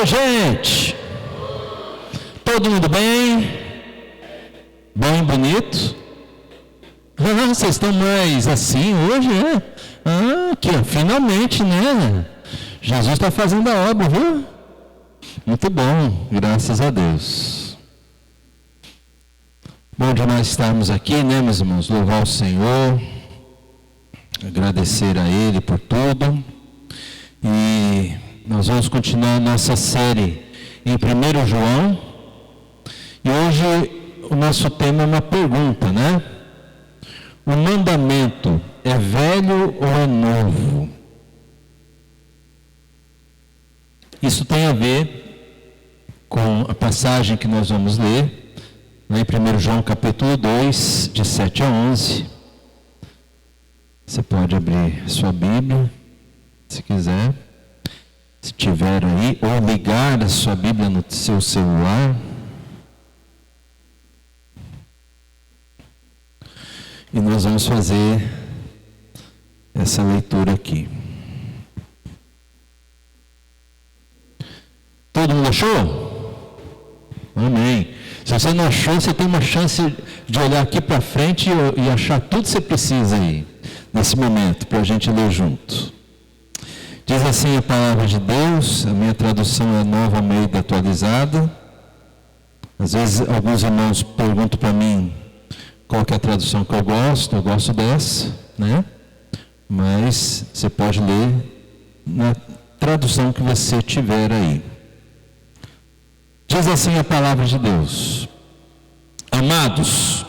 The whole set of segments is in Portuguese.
Oi, gente! Todo mundo bem? Bem bonito? Vocês estão mais assim hoje, né? Aqui, finalmente, né? Jesus está fazendo a obra, viu? Muito bom, graças a Deus. Bom de nós estarmos aqui, né, meus irmãos? Louvar o Senhor, agradecer a Ele por tudo. E nós vamos continuar a nossa série em 1 João. E hoje o nosso tema é uma pergunta, né? O mandamento é velho ou é novo? Isso tem a ver com a passagem que nós vamos ler, lá em 1 João capítulo 2, de 7 a 11. Você pode abrir sua Bíblia, se quiser. Se tiver aí, ou ligar a sua Bíblia no seu celular. E nós vamos fazer essa leitura aqui. Todo mundo achou? Amém. Se você não achou, você tem uma chance de olhar aqui para frente e achar tudo que você precisa aí, nesse momento, para a gente ler junto. Diz assim a palavra de Deus, a minha tradução é Nova Almeida atualizada. Às vezes alguns irmãos perguntam para mim qual que é a tradução que eu gosto dessa, né? Mas você pode ler na tradução que você tiver aí. Diz assim a palavra de Deus: Amados,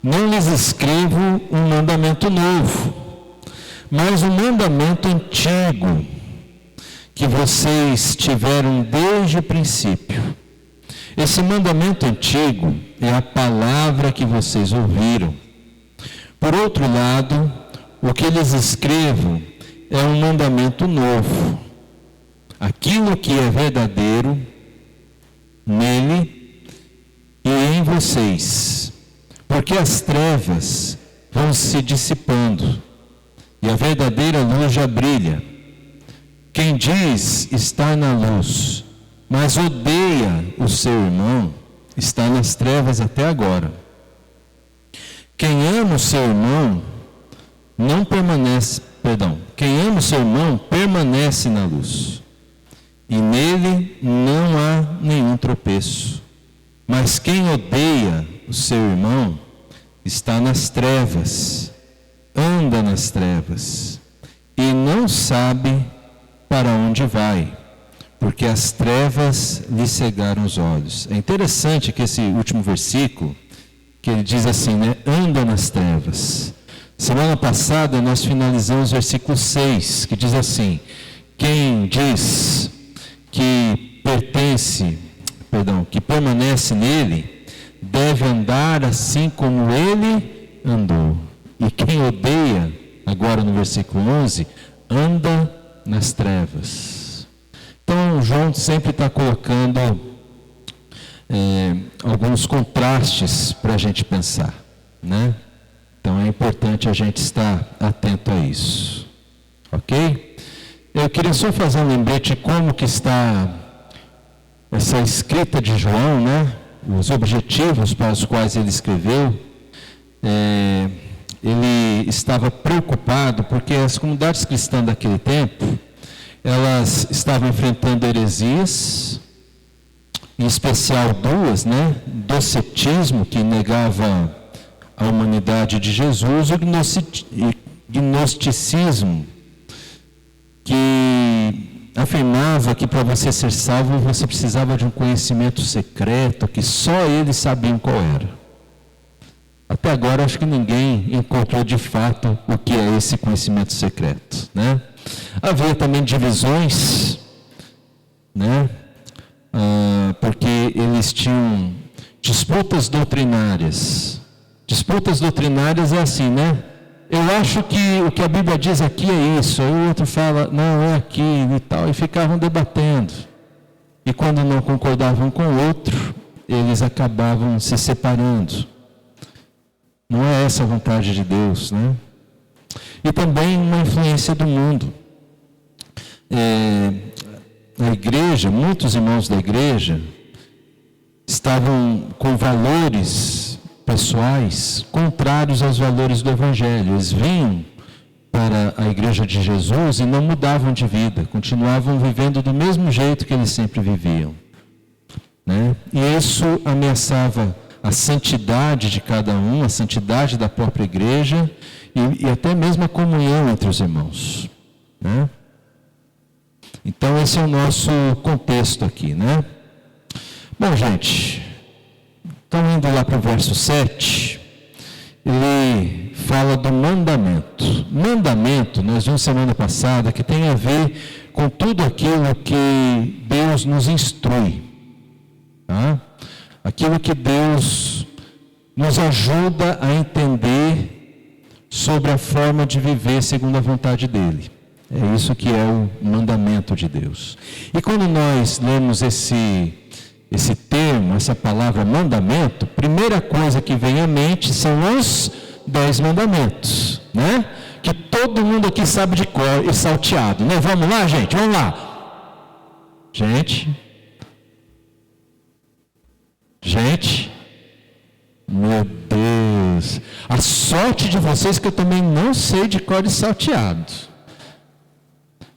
não lhes escrevo um mandamento novo, mas um mandamento antigo, que vocês tiveram desde o princípio. Esse mandamento antigo é a palavra que vocês ouviram. Por outro lado, o que lhes escrevo é um mandamento novo. Aquilo que é verdadeiro nele e em vocês, porque as trevas vão se dissipando e a verdadeira luz já brilha. Quem diz estar na luz, mas odeia o seu irmão, está nas trevas até agora. Quem ama o seu irmão permanece na luz, e nele não há nenhum tropeço. Mas quem odeia o seu irmão está nas trevas, anda nas trevas, e não sabe para onde vai, porque as trevas lhe cegaram os olhos. É interessante que esse último versículo, que ele diz assim, né? Anda nas trevas. Semana passada nós finalizamos o versículo 6, que diz assim: quem diz que permanece nele, deve andar assim como ele andou. E quem odeia, agora no versículo 11, anda nas trevas. Então, João sempre está colocando alguns contrastes para a gente pensar, né? Então, é importante a gente estar atento a isso. Ok? Eu queria só fazer um lembrete de como que está essa escrita de João, né? Os objetivos para os quais ele escreveu. Ele estava preocupado porque as comunidades cristãs daquele tempo, elas estavam enfrentando heresias, em especial duas, né? Docetismo, que negava a humanidade de Jesus, e gnosticismo, que afirmava que para você ser salvo você precisava de um conhecimento secreto que só eles sabiam qual era. Até agora acho que ninguém encontrou de fato o que é esse conhecimento secreto, né? Havia também divisões, né? Porque eles tinham disputas doutrinárias. Disputas doutrinárias é assim, né? Eu acho que o que a Bíblia diz aqui é isso, aí o outro fala, não, é aquilo e tal, e ficavam debatendo. E quando não concordavam com o outro, eles acabavam se separando. Não é essa a vontade de Deus, né? E também uma influência do mundo. a igreja, muitos irmãos da igreja, estavam com valores pessoais contrários aos valores do Evangelho. Eles vinham para a igreja de Jesus e não mudavam de vida, continuavam vivendo do mesmo jeito que eles sempre viviam, né? E isso ameaçava a santidade de cada um, a santidade da própria igreja e até mesmo a comunhão entre os irmãos, né? Então esse é o nosso contexto aqui, né? Bom, gente, então indo lá para o verso 7, ele fala do mandamento. Mandamento, nós vimos semana passada, que tem a ver com tudo aquilo que Deus nos instrui, tá? Aquilo que Deus nos ajuda a entender sobre a forma de viver segundo a vontade dEle. É isso que é o mandamento de Deus. E quando nós lemos esse termo, essa palavra mandamento, primeira coisa que vem à mente são os 10 mandamentos, né? Que todo mundo aqui sabe de cor e salteado, né? Vamos lá, gente? Vamos lá. Gente, meu Deus, a sorte de vocês que eu também não sei de cor e salteado.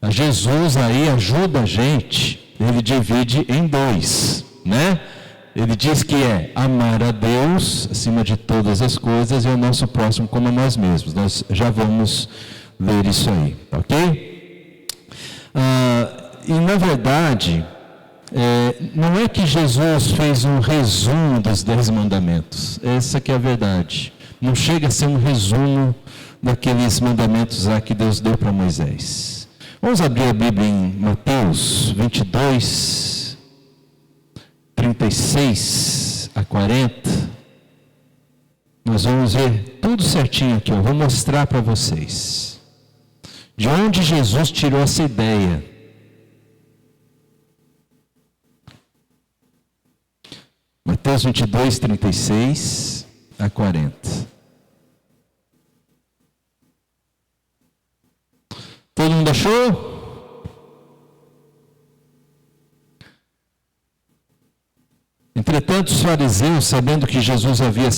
A Jesus aí ajuda a gente, ele divide em 2, né? Ele diz que é amar a Deus acima de todas as coisas e ao nosso próximo como a nós mesmos. Nós já vamos ler isso aí, ok? E na verdade, não é que Jesus fez um resumo dos 10 mandamentos. Essa que é a verdade. Não chega a ser um resumo daqueles mandamentos lá que Deus deu para Moisés. Vamos abrir a Bíblia em Mateus 22, 36 a 40. Nós vamos ver tudo certinho aqui. Eu vou mostrar para vocês de onde Jesus tirou essa ideia. Mateus 22, 36 a 40. Todo mundo achou? Entretanto, os fariseus, sabendo que Jesus havia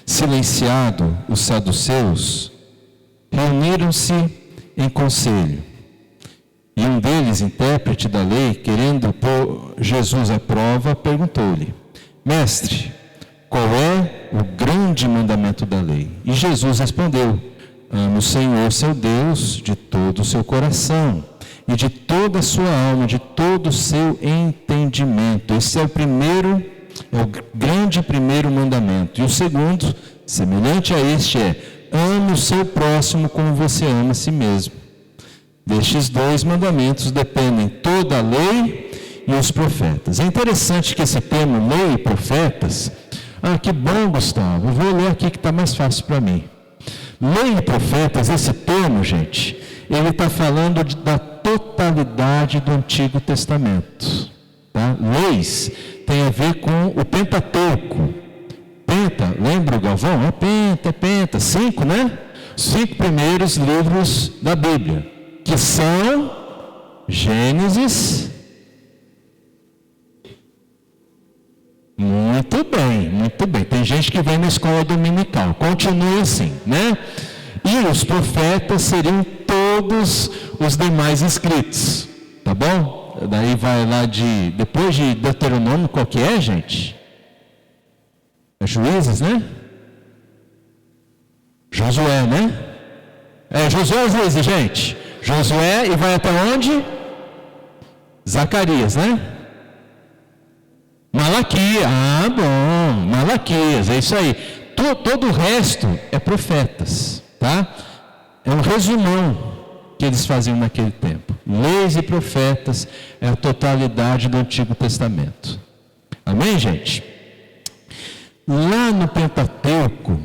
silenciado os saduceus, reuniram-se em conselho. E um deles, intérprete da lei, querendo pôr Jesus à prova, perguntou-lhe: Mestre, qual é o grande mandamento da lei? E Jesus respondeu: Ame o Senhor seu Deus de todo o seu coração e de toda a sua alma, de todo o seu entendimento. Esse é o grande primeiro mandamento. E o segundo, semelhante a este, é: ame o seu próximo como você ama a si mesmo. Destes 2 mandamentos dependem toda a lei e os profetas. É interessante que esse termo lei e profetas, que bom, Gustavo, eu vou ler aqui que está mais fácil para mim. Lei e profetas, esse termo, gente, ele está falando da totalidade do Antigo Testamento, tá? Leis tem a ver com o Pentateuco. Penta, lembra o Galvão? É penta, 5, né? 5 primeiros livros da Bíblia, que são Gênesis. Muito bem. Tem gente que vem na escola dominical. Continue assim, né? E os profetas seriam todos os demais escritos, tá bom? Daí vai lá depois de Deuteronômio, qual que é, gente? É Juízes, né? Josué, né? Josué ou Juízes, gente? Josué e vai até onde? Zacarias, né? Malaquias, bom, Malaquias, é isso aí. Todo o resto é profetas, tá? É um resumão que eles faziam naquele tempo. Leis e profetas é a totalidade do Antigo Testamento. Amém, gente? Lá no Pentateuco,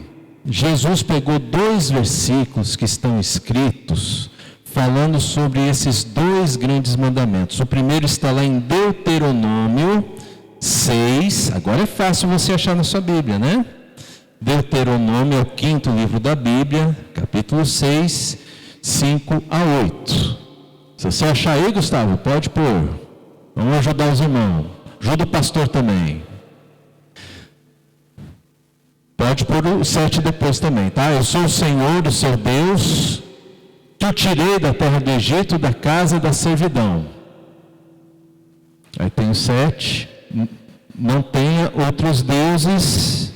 Jesus pegou 2 versículos que estão escritos falando sobre esses 2 grandes mandamentos. O primeiro está lá em Deuteronômio 6, agora é fácil você achar na sua Bíblia, né? Deuteronômio é o 5º livro da Bíblia, capítulo 6, 5 a 8. Se você achar aí, Gustavo, pode pôr. Vamos ajudar os irmãos. Ajuda o pastor também. Pode pôr o 7 depois também, tá? Eu sou o Senhor, o seu Deus, que o tirei da terra do Egito, da casa da servidão. Aí tem o 7. Não tenha outros deuses.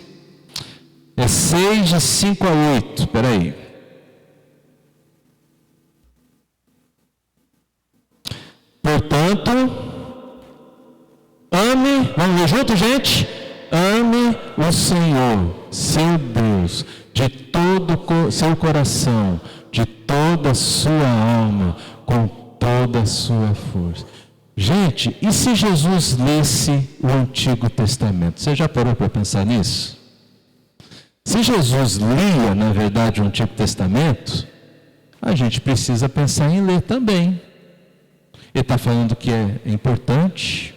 É 6 de 5 a 8. Espera aí. Portanto, ame, vamos ver junto, gente? Ame o Senhor, seu Deus, de todo o seu coração, de toda a sua alma, com toda a sua força. Gente, e se Jesus lesse o Antigo Testamento? Você já parou para pensar nisso? Se Jesus lia, na verdade, o Antigo Testamento, a gente precisa pensar em ler também. Ele está falando que é importante.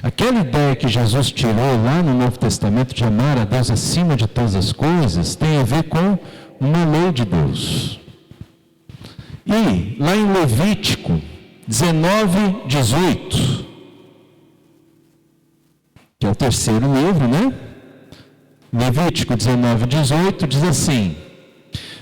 Aquela ideia que Jesus tirou lá no Novo Testamento de amar a Deus acima de todas as coisas, tem a ver com uma lei de Deus. E lá em Levítico 19, 18, que é o terceiro livro, né? Levítico 19, 18 diz assim: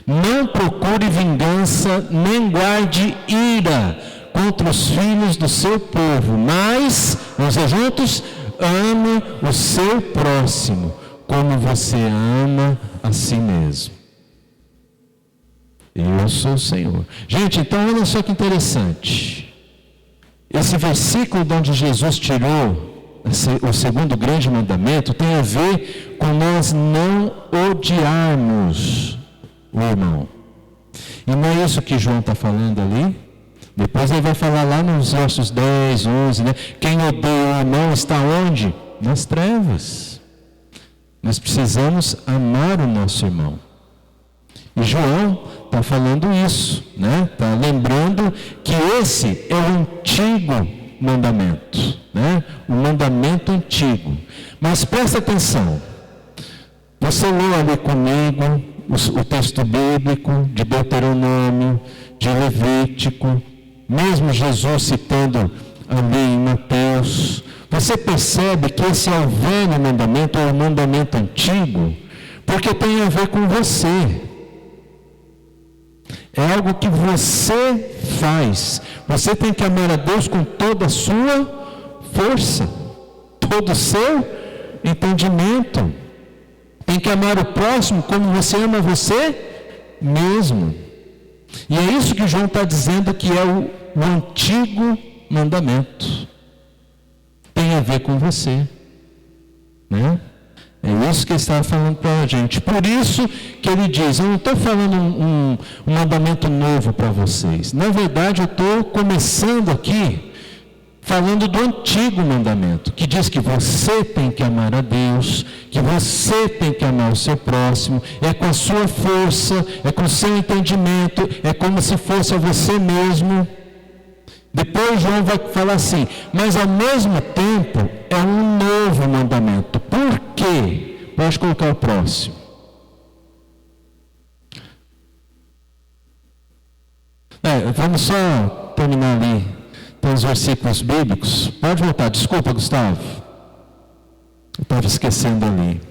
não procure vingança, nem guarde ira contra os filhos do seu povo, mas, vamos ver juntos, ame o seu próximo, como você ama a si mesmo. Eu sou o Senhor. Gente, então olha só que interessante. Esse versículo de onde Jesus tirou o segundo grande mandamento tem a ver com nós não odiarmos o irmão. E não é isso que João está falando ali? Depois ele vai falar lá nos versos 10, 11, né? Quem odeia o irmão está onde? Nas trevas. Nós precisamos amar o nosso irmão. E João está falando isso, né? Está lembrando que esse é o antigo mandamento, né? O mandamento antigo. Mas presta atenção. Você leu ali comigo o texto bíblico de Deuteronômio, de Levítico, mesmo Jesus citando ali em Mateus. Você percebe que esse é o velho mandamento, ou o mandamento antigo, porque tem a ver com você. É algo que você faz. Você tem que amar a Deus com toda a sua força, todo o seu entendimento. Tem que amar o próximo como você ama você mesmo. E é isso que João está dizendo que é o antigo mandamento. Tem a ver com você, né? É isso que ele estava falando para a gente. Por isso que ele diz, eu não estou falando um mandamento novo para vocês. Na verdade, eu estou começando aqui falando do antigo mandamento, que diz que você tem que amar a Deus, que você tem que amar o seu próximo, é com a sua força, é com o seu entendimento, é como se fosse a você mesmo. Depois João vai falar assim, mas ao mesmo tempo é um novo mandamento. Por quê? Pode colocar o próximo. Vamos só terminar ali. Tem os versículos bíblicos. Pode voltar. Desculpa, Gustavo. Eu estava esquecendo ali.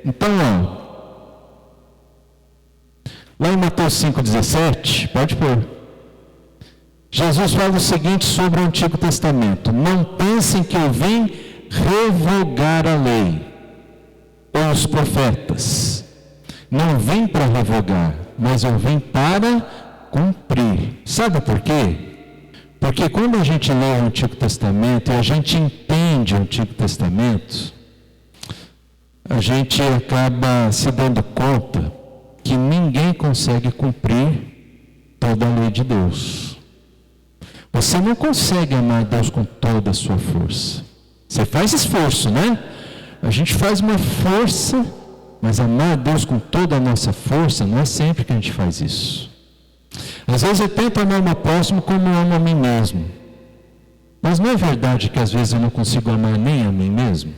Então, lá em Mateus 5,17, pode pôr. Jesus fala o seguinte sobre o Antigo Testamento: não pensem que eu vim revogar a lei ou os profetas. Não vim para revogar, mas eu vim para cumprir. Sabe por quê? Porque quando a gente lê o Antigo Testamento e a gente entende o Antigo Testamento, a gente acaba se dando conta que ninguém consegue cumprir toda a lei de Deus. Você não consegue amar Deus com toda a sua força. Você faz esforço, né? A gente faz uma força, mas amar a Deus com toda a nossa força, não é sempre que a gente faz isso. Às vezes eu tento amar o meu próximo como eu amo a mim mesmo. Mas não é verdade que às vezes eu não consigo amar nem a mim mesmo?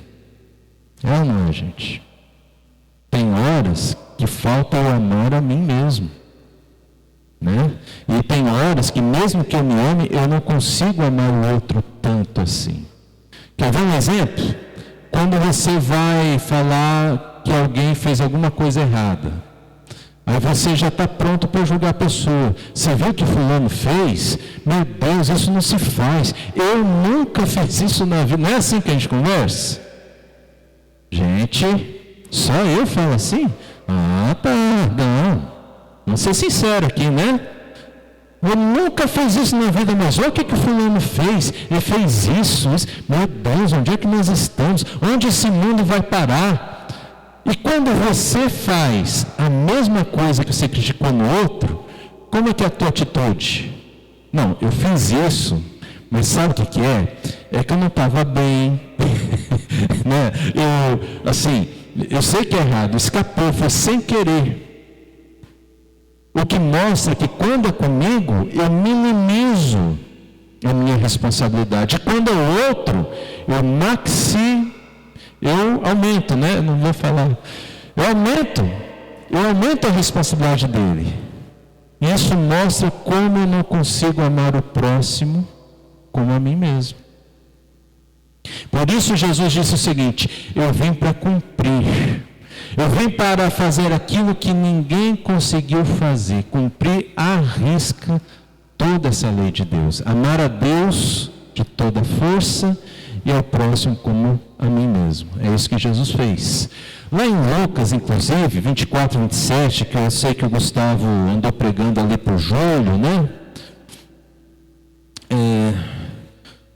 É ou não é, gente? Tem horas que falta eu amar a mim mesmo. né? E tem horas que mesmo que eu me ame, eu não consigo amar o outro tanto assim. Quer ver um exemplo? Quando você vai falar que alguém fez alguma coisa errada, aí você já está pronto para julgar a pessoa. Você viu o que fulano fez? Meu Deus, isso não se faz. Eu nunca fiz isso na vida. Não é assim que a gente conversa? Gente, só eu falo assim? Ah, tá, não. Vamos ser sincero aqui, né? Eu nunca fiz isso na vida, mas olha o que o fulano fez. Ele fez isso. Meu Deus, onde é que nós estamos? Onde esse mundo vai parar? E quando você faz a mesma coisa que você criticou no outro, como é que é a tua atitude? Não, eu fiz isso, mas sabe o que é? É que eu não estava bem. Né? Eu sei que é errado, escapou, foi sem querer. O que mostra que quando é comigo, eu minimizo a minha responsabilidade. E quando é o outro, eu aumento, né? Não vou falar. Eu aumento a responsabilidade dele. E isso mostra como eu não consigo amar o próximo como a mim mesmo. Por isso Jesus disse o seguinte: eu vim para cumprir. Eu vim para fazer aquilo que ninguém conseguiu fazer, cumprir à risca toda essa lei de Deus. Amar a Deus de toda força e ao próximo como a mim mesmo. É isso que Jesus fez. Lá em Lucas, inclusive, 24 e 27, que eu sei que o Gustavo andou pregando ali por julho, né?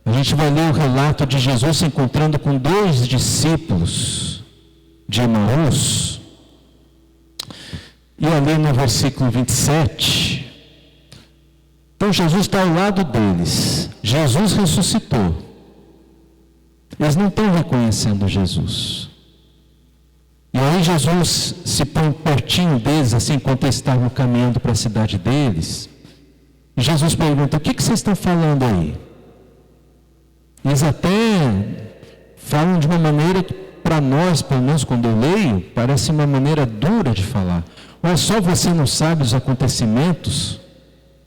A gente vai ler o relato de Jesus se encontrando com 2 discípulos de Emaús, e ali no versículo 27, então Jesus está ao lado deles, Jesus ressuscitou, eles não estão reconhecendo Jesus, e aí Jesus se põe pertinho deles, assim, enquanto eles estavam caminhando para a cidade deles, e Jesus pergunta: o que vocês estão falando aí? Eles até falam de uma maneira que, para nós, pelo menos quando eu leio, parece uma maneira dura de falar. Olha, só você não sabe os acontecimentos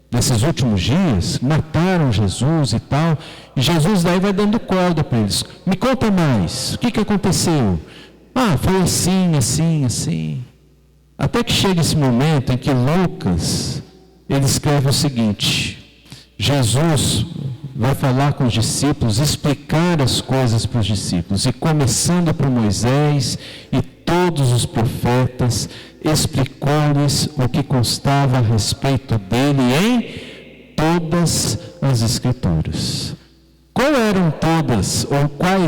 desses últimos dias? Mataram Jesus e tal. E Jesus daí vai dando corda para eles. Me conta mais, o que aconteceu? Ah, foi assim, assim, assim. Até que chega esse momento em que Lucas, ele escreve o seguinte: Jesus vai falar com os discípulos, explicar as coisas para os discípulos, e começando por Moisés e todos os profetas, explicou-lhes o que constava a respeito dele em todas as Escrituras. Quais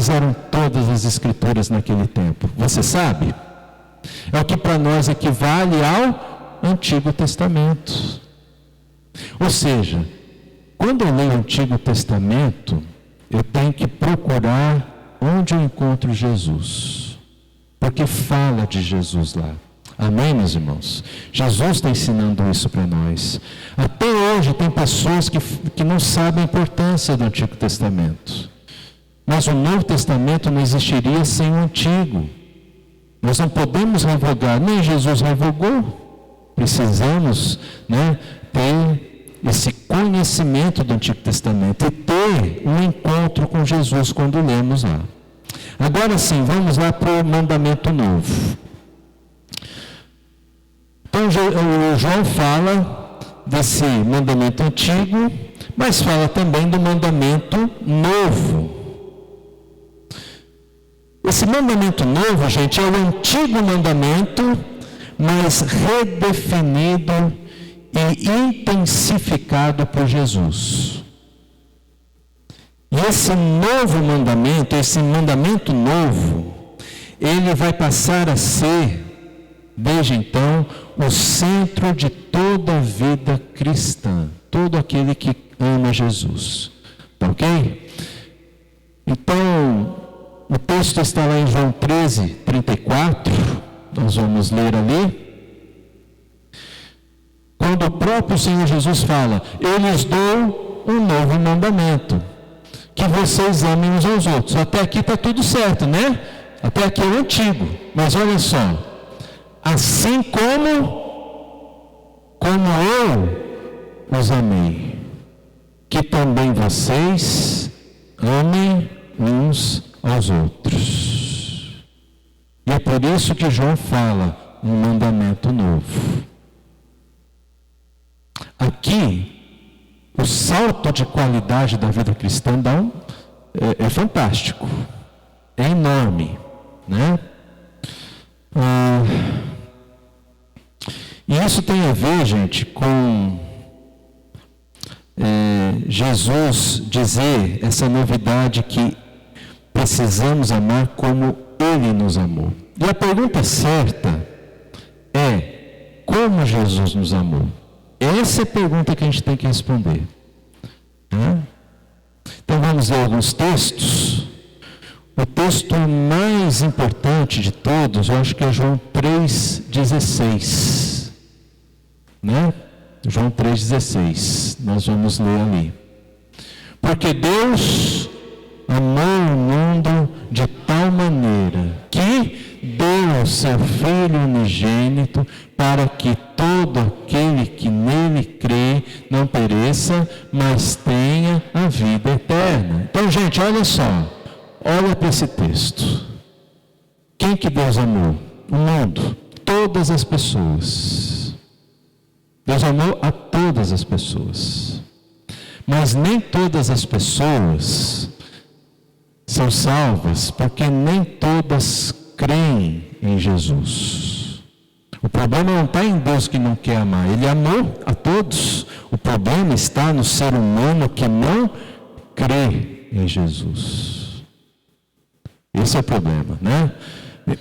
eram todas as Escrituras naquele tempo? Você sabe? É o que para nós equivale ao Antigo Testamento. Ou seja, quando eu leio o Antigo Testamento, eu tenho que procurar onde eu encontro Jesus, porque fala de Jesus lá. Amém, meus irmãos? Jesus está ensinando isso para nós. Até hoje tem pessoas que não sabem a importância do Antigo Testamento. Mas o Novo Testamento não existiria sem o Antigo. Nós não podemos revogar, nem Jesus revogou. Precisamos, ter esse conhecimento do Antigo Testamento e ter um encontro com Jesus quando lemos lá. Agora sim, vamos lá para o mandamento novo. Então o João fala desse mandamento antigo, mas fala também do mandamento novo. Esse mandamento novo, gente, é o antigo mandamento, mas redefinido e intensificado por Jesus. E esse mandamento novo, ele vai passar a ser, desde então, o centro de toda a vida cristã, todo aquele que ama Jesus. Tá ok? Então, o texto está lá em João 13, 34, nós vamos ler ali. Quando o próprio Senhor Jesus fala: eu lhes dou um novo mandamento, que vocês amem uns aos outros. Até aqui está tudo certo, né? Até aqui é o antigo. Mas olha só: assim como eu os amei, que também vocês amem uns aos outros. E é por isso que João fala um mandamento novo. Aqui, o salto de qualidade da vida cristã é fantástico, é enorme, né? E isso tem a ver, gente, com Jesus dizer essa novidade que precisamos amar como Ele nos amou. E a pergunta certa é: como Jesus nos amou? Essa é a pergunta que a gente tem que responder. Então vamos ler alguns textos. O texto mais importante de todos, eu acho que é João 3,16. Né? João 3,16. Nós vamos ler ali. Porque Deus amou o mundo de tal maneira que deu o seu Filho unigênito para que todo aquele que nele crê não pereça, mas tenha a vida eterna. Então, gente, olha só. Olha para esse texto. Quem que Deus amou? O mundo. Todas as pessoas. Deus amou a todas as pessoas. Mas nem todas as pessoas são salvas, porque nem todas creem em Jesus. O problema não está em Deus que não quer amar. Ele amou a todos. O problema está no ser humano que não crê em Jesus. Esse é o problema, né?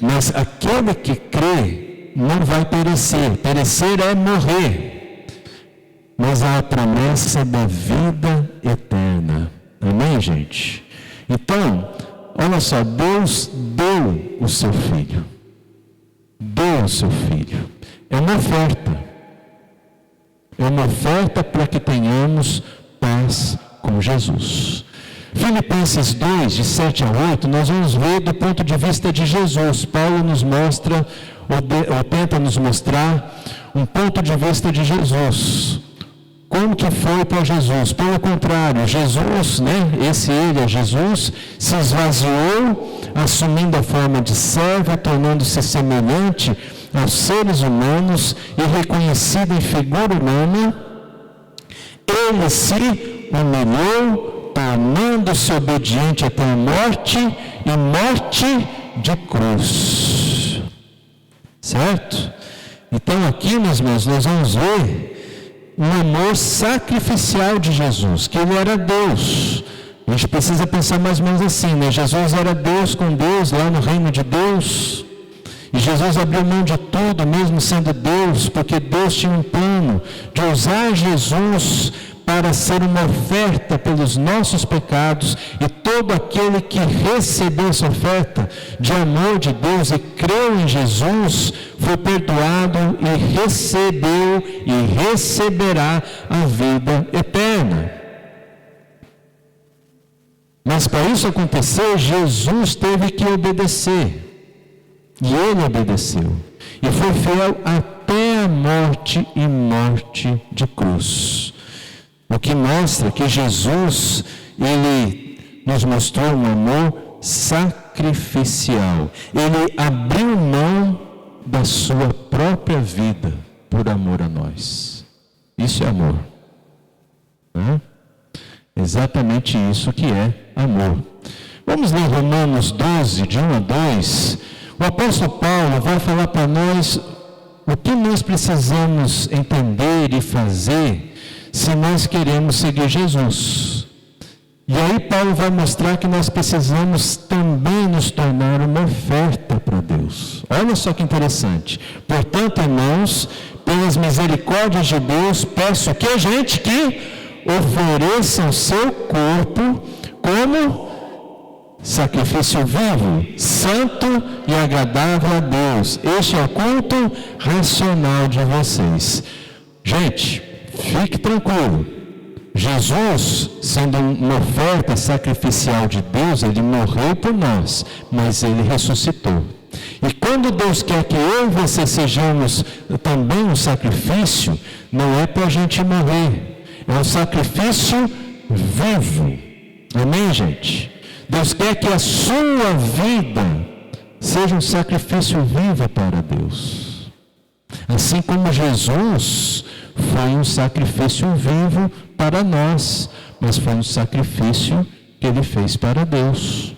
Mas aquele que crê não vai perecer. Perecer é morrer. Mas há a promessa da vida eterna. Amém, gente? Então, olha só, Deus deu o seu Filho. Deu o seu Filho. É uma oferta. É uma oferta para que tenhamos paz com Jesus. Filipenses 2, de 7 a 8, nós vamos ver do ponto de vista de Jesus. Paulo nos mostra, ou tenta nos mostrar, um ponto de vista de Jesus. Como que foi para Jesus? Pelo contrário, Jesus, ele é Jesus, se esvaziou, assumindo a forma de servo, tornando-se semelhante aos seres humanos e reconhecido em figura humana. Ele se humilhou, tornando-se obediente até a morte, e morte de cruz. Certo? Então aqui, meus irmãos, nós vamos ver o amor sacrificial de Jesus, que ele era Deus. A gente precisa pensar mais ou menos assim, né? Jesus era Deus com Deus, lá no reino de Deus. E Jesus abriu mão de tudo, mesmo sendo Deus, porque Deus tinha um plano de usar Jesus para ser uma oferta pelos nossos pecados, e todo aquele que recebeu essa oferta de amor de Deus e creu em Jesus, foi perdoado e recebeu e receberá a vida eterna. Mas para isso acontecer, Jesus teve que obedecer. E ele obedeceu. E foi fiel até a morte e morte de cruz. O que mostra que Jesus, ele nos mostrou um amor sacrificial. Ele abriu mão da sua própria vida por amor a nós. Isso é amor. Exatamente isso que é amor. Vamos ler Romanos 12, de 1 a 2. O apóstolo Paulo vai falar para nós o que nós precisamos entender e fazer se nós queremos seguir Jesus. E aí Paulo vai mostrar que nós precisamos também nos tornar uma oferta para Deus. Olha só que interessante. Portanto, irmãos, pelas misericórdias de Deus, peço que a gente que ofereça o seu corpo como sacrifício vivo, santo e agradável a Deus. Este é o culto racional de vocês. Gente, fique tranquilo. Jesus, sendo uma oferta sacrificial de Deus, ele morreu por nós, mas ele ressuscitou. E quando Deus quer que eu e você sejamos também um sacrifício, não é para a gente morrer, É um sacrifício vivo. Amém, gente? Deus quer que a sua vida seja um sacrifício vivo para Deus. Assim como Jesus foi um sacrifício vivo para nós, mas foi um sacrifício que Ele fez para Deus.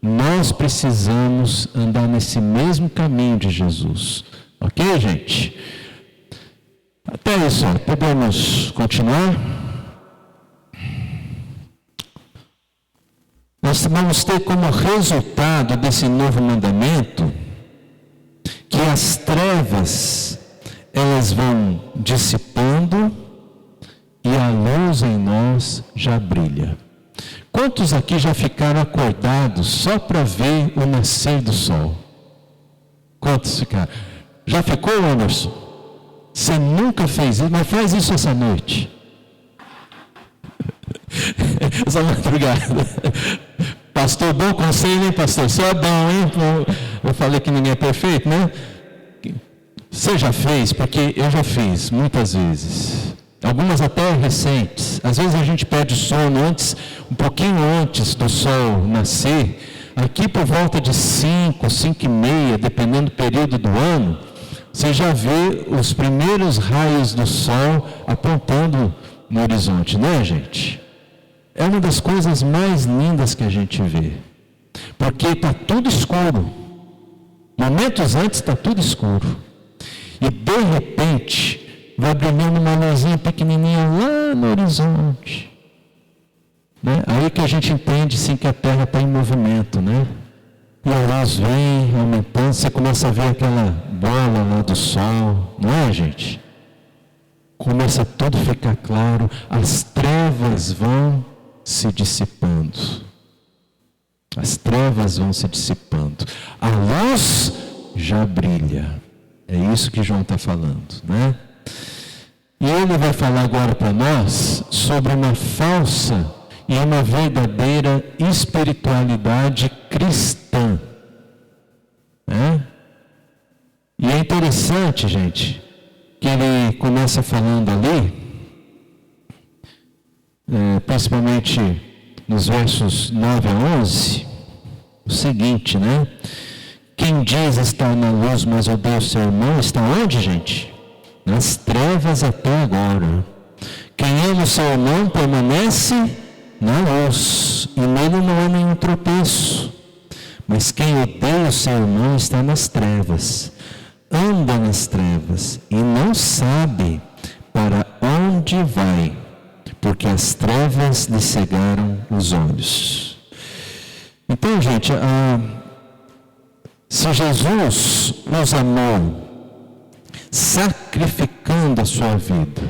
Nós precisamos andar nesse mesmo caminho de Jesus. Ok, gente? Até isso, podemos continuar? Nós vamos ter como resultado desse novo mandamento que as trevas, elas vão dissipando e a luz em nós já brilha. Quantos aqui já ficaram acordados só para ver o nascer do sol? Quantos ficaram? Já ficou, Anderson? Você nunca fez isso, mas faz isso essa noite. Essa madrugada. Pastor, bom conselho, hein, pastor? Só é bom, hein? Eu falei que ninguém é perfeito, né? Você já fez? Porque eu já fiz, muitas vezes. Algumas até recentes. Às vezes a gente perde o sono antes, um pouquinho antes do sol nascer. Aqui por volta de 5, 5:30, dependendo do período do ano, você já vê os primeiros raios do sol apontando no horizonte, né, gente? É uma das coisas mais lindas que a gente vê. Porque está tudo escuro. Momentos antes está tudo escuro. E de repente, vai brilhando uma luzinha pequenininha lá no horizonte. Né? Aí que a gente entende sim que a Terra está em movimento, né? E a luz vem aumentando, você começa a ver aquela bola lá do sol, não é, gente? Começa tudo a ficar claro, as trevas vão se dissipando. As trevas vão se dissipando. A luz já brilha. É isso que João está falando, né? E ele vai falar agora para nós sobre uma falsa e uma verdadeira espiritualidade cristã. Né? E é interessante, gente, que ele começa falando ali, principalmente nos versos 9 a 11, o seguinte, né? Quem diz estar na luz, mas odeia o seu irmão, está onde, gente? Nas trevas até agora. Quem ama o seu irmão permanece na luz, e nele não há nenhum tropeço. Mas quem odeia o seu irmão está nas trevas, anda nas trevas, e não sabe para onde vai, porque as trevas lhe cegaram os olhos. Então, gente, se Jesus nos amou, sacrificando a sua vida,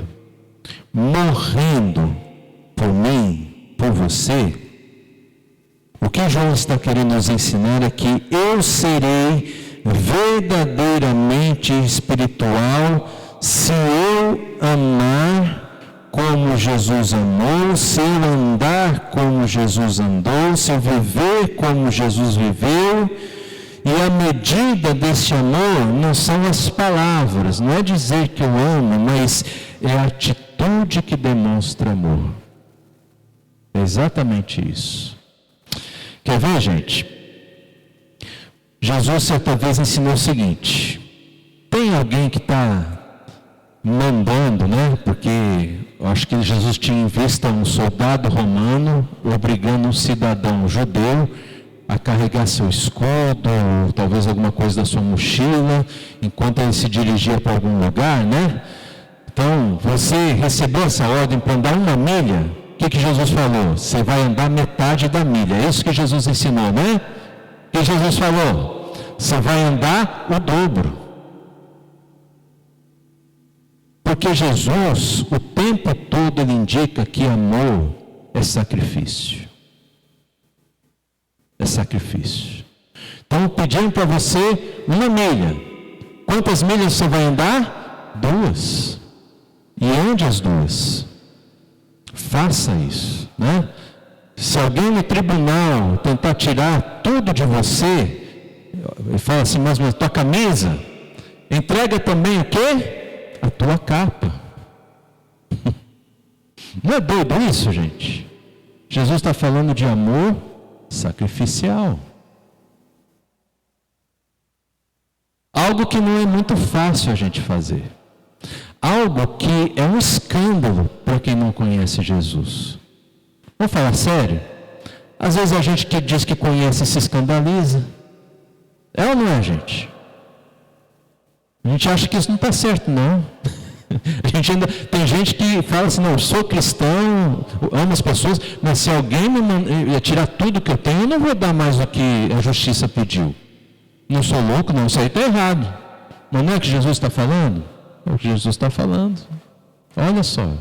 morrendo por mim, por você, o que João está querendo nos ensinar é que eu serei verdadeiramente espiritual se eu amar como Jesus amou, se eu andar como Jesus andou, se eu viver como Jesus viveu. E a medida desse amor não são as palavras, não é dizer que eu amo, mas é a atitude que demonstra amor. É exatamente isso. Quer ver, gente? Jesus certa vez ensinou o seguinte: tem alguém que está mandando, né? Porque eu acho que Jesus tinha em vista um soldado romano obrigando um cidadão judeu a carregar seu escudo, ou talvez alguma coisa da sua mochila, enquanto ele se dirigia para algum lugar, né? Então, você recebeu essa ordem para andar 1 milha, o que Jesus falou? Você vai andar metade da milha. É isso que Jesus ensinou, né? O que Jesus falou? Você vai andar o dobro. Porque Jesus, o tempo todo, ele indica que amor é sacrifício. É sacrifício. Então, pedindo para você 1 milha. Quantas milhas você vai andar? 2. E onde as 2? Faça isso, né? Se alguém no tribunal tentar tirar tudo de você, ele fala assim, mas a tua camisa, entrega também o quê? A tua capa. Não é doido isso, gente? Jesus está falando de amor sacrificial. Algo que não é muito fácil a gente fazer. Algo que é um escândalo para quem não conhece Jesus. Vamos falar sério? Às vezes a gente que diz que conhece se escandaliza. É ou não é, gente? A gente acha que isso não está certo, não. A gente ainda, tem gente que fala assim, não, eu sou cristão, amo as pessoas, mas se alguém me tirar tudo que eu tenho, eu não vou dar mais o que a justiça pediu. Não sou louco, não, isso aí está errado. Mas não é o que Jesus está falando? É o que Jesus está falando. Olha só.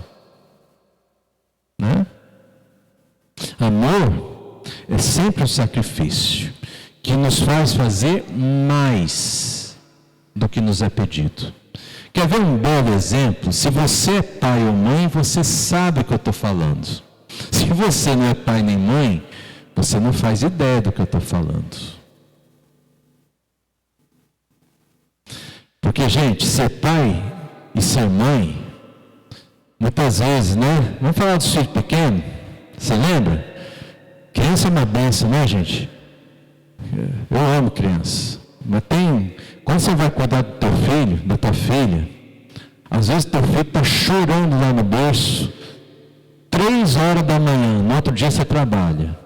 Né? Amor é sempre um sacrifício que nos faz fazer mais do que nos é pedido. Quer ver um belo exemplo? Se você é pai ou mãe, você sabe o que eu estou falando. Se você não é pai nem mãe, você não faz ideia do que eu estou falando. Porque, gente, ser pai e ser mãe, muitas vezes, né? Vamos falar do filho pequeno, você lembra? Criança é uma bênção, né, gente? Eu amo criança, mas quando você vai cuidar do teu filho, da tua filha, às vezes teu filho está chorando lá no berço, 3 horas da manhã, no outro dia você trabalha.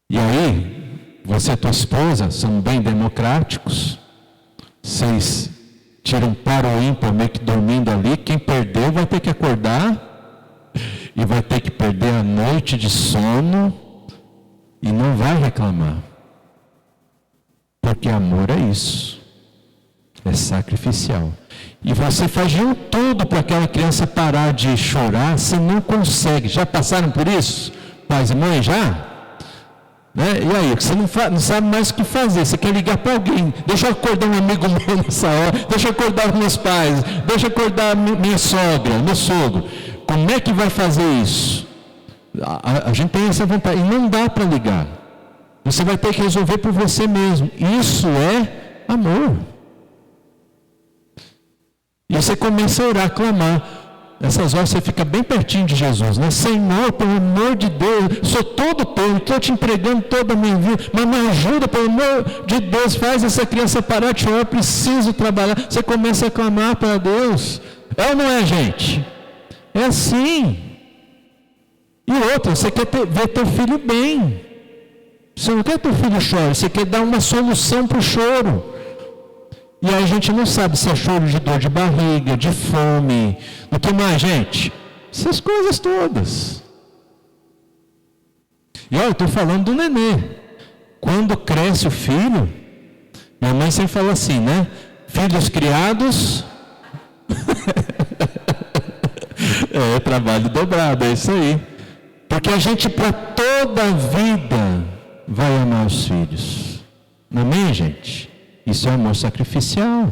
E aí, você e tua esposa são bem democráticos, vocês tiram para o ímpar meio que dormindo ali, quem perdeu vai ter que acordar e vai ter que perder a noite de sono e não vai reclamar. Porque amor é isso, é sacrificial. E você faz de tudo para aquela criança parar de chorar, você não consegue. Já passaram por isso? Pais e mães, já? Né? E aí, você não sabe mais o que fazer, você quer ligar para alguém, deixa eu acordar um amigo meu nessa hora, deixa eu acordar os meus pais, deixa eu acordar minha sogra, meu sogro. Como é que vai fazer isso? A gente tem essa vontade, e não dá para ligar. Você vai ter que resolver por você mesmo. Isso é amor. E você começa a orar, a clamar. Nessas horas você fica bem pertinho de Jesus, né? Senhor, pelo amor de Deus, sou todo teu, estou te entregando toda a minha vida, mas me ajuda, pelo amor de Deus, faz essa criança parar de chorar, eu preciso trabalhar. Você começa a clamar para Deus. É ou não é, gente? É assim. E outra, você quer ver teu filho bem. Você não quer que teu filho chore, você quer dar uma solução para o choro. E aí a gente não sabe se é choro de dor de barriga, de fome, o que mais, gente? Essas coisas todas. E olha, eu estou falando do nenê. Quando cresce o filho, minha mãe sempre fala assim, né? Filhos criados... é trabalho dobrado, é isso aí. Porque a gente para toda a vida vai amar os filhos. Amém, gente? Isso é amor sacrificial.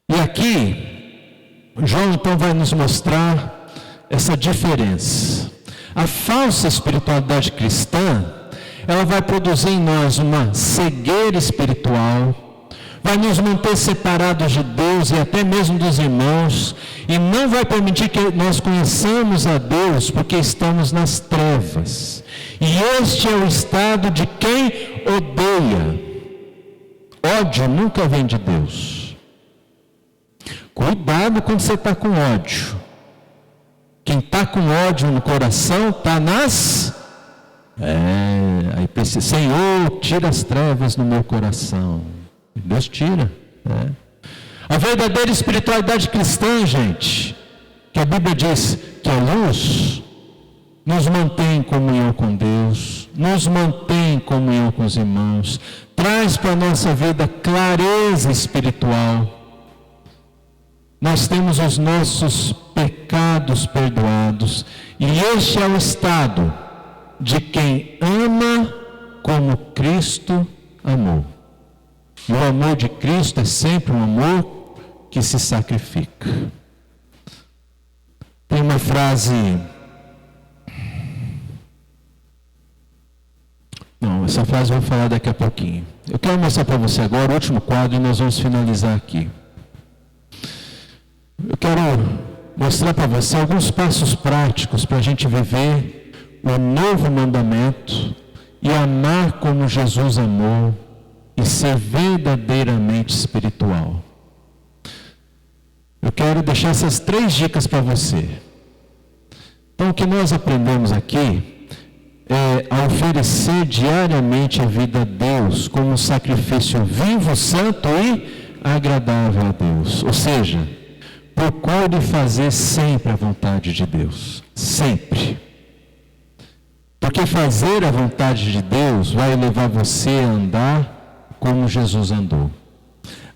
E aqui, João então vai nos mostrar essa diferença. A falsa espiritualidade cristã, ela vai produzir em nós uma cegueira espiritual, vai nos manter separados de Deus e até mesmo dos irmãos, e não vai permitir que nós conheçamos a Deus, porque estamos nas trevas. E este é o estado de quem odeia. Ódio nunca vem de Deus. Cuidado quando você está com ódio. Quem está com ódio no coração está nas... aí precisa, Senhor, tira as trevas do meu coração. Deus tira. A verdadeira espiritualidade cristã, gente, que a Bíblia diz que a luz nos mantém em comunhão com Deus, nos mantém em comunhão com os irmãos, traz para a nossa vida clareza espiritual. Nós temos os nossos pecados perdoados, e este é o estado de quem ama como Cristo amou. E o amor de Cristo é sempre um amor que se sacrifica. Tem uma frase... Não, essa frase eu vou falar daqui a pouquinho. Eu quero mostrar para você agora o último quadro e nós vamos finalizar aqui. Eu quero mostrar para você alguns passos práticos para a gente viver o novo mandamento e amar como Jesus amou e ser verdadeiramente espiritual. Eu quero deixar essas 3 dicas para você. Então, o que nós aprendemos aqui é a oferecer diariamente a vida a Deus como um sacrifício vivo, santo e agradável a Deus. Ou seja, procure fazer sempre a vontade de Deus. Sempre. Porque fazer a vontade de Deus vai levar você a andar como Jesus andou.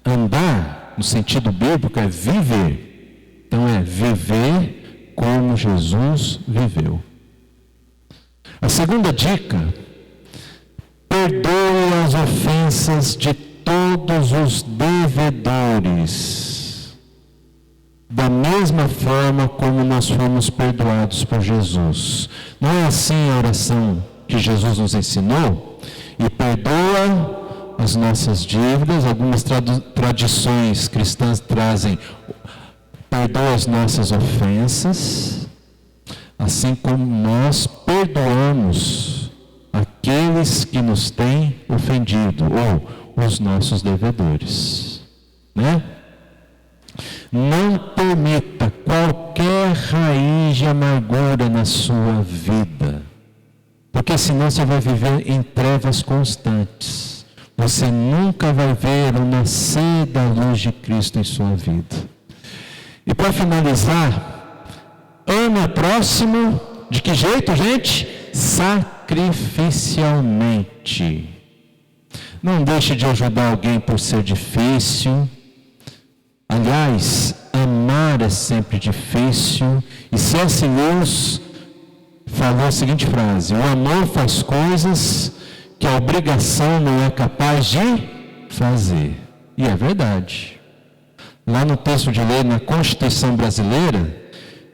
Andar, no sentido bíblico, é viver. Então é viver como Jesus viveu. A segunda dica: perdoe as ofensas de todos os devedores, da mesma forma como nós fomos perdoados por Jesus. Não é assim a oração que Jesus nos ensinou? E perdoa as nossas dívidas. Algumas tradições cristãs trazem: perdoa as nossas ofensas, assim como nós perdoamos aqueles que nos têm ofendido, ou os nossos devedores, né? Não permita qualquer raiz de amargura na sua vida, porque senão você vai viver em trevas constantes. Você nunca vai ver o nascer da luz de Cristo em sua vida. E para finalizar, ame o próximo de que jeito, gente? Sacrificialmente. Não deixe de ajudar alguém por ser difícil. Aliás, amar é sempre difícil. E C.S. Lewis falou a seguinte frase: o amor faz coisas que a obrigação não é capaz de fazer. E é verdade. Lá no texto de lei, na Constituição Brasileira,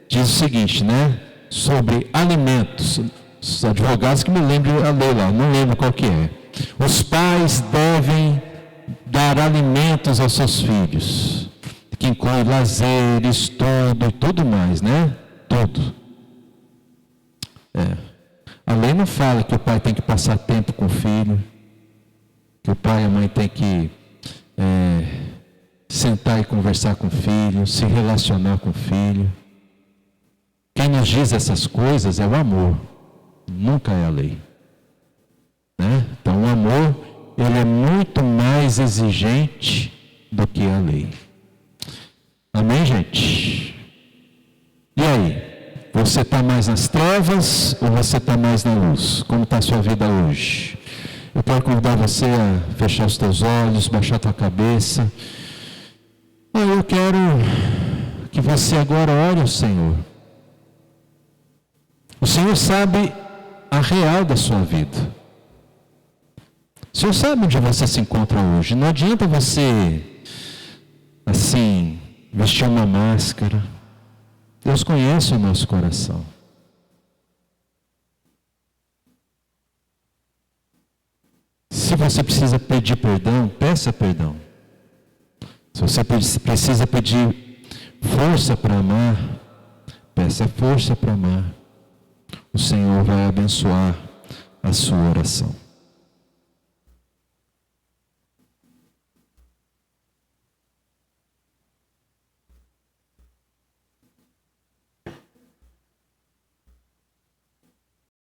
diz o seguinte, né? Sobre alimentos. Os advogados que me lembram a lei lá, não lembro qual que é. Os pais devem dar alimentos aos seus filhos, que inclui lazer, estudo e tudo mais, né? Tudo. A lei não fala que o pai tem que passar tempo com o filho, que o pai e a mãe tem que sentar e conversar com o filho, se relacionar com o filho. Quem nos diz essas coisas é o amor, nunca é a lei, né? Então o amor, ele é muito mais exigente do que a lei. Amém, gente? E aí? Você está mais nas trevas ou você está mais na luz? Como está a sua vida hoje? Eu quero convidar você a fechar os teus olhos, baixar a tua cabeça. Eu quero que você agora ore ao Senhor. O Senhor sabe a real da sua vida. O Senhor sabe onde você se encontra hoje. Não adianta você, assim, vestir uma máscara. Deus conhece o nosso coração. Se você precisa pedir perdão, peça perdão. Se você precisa pedir força para amar, peça força para amar. O Senhor vai abençoar a sua oração.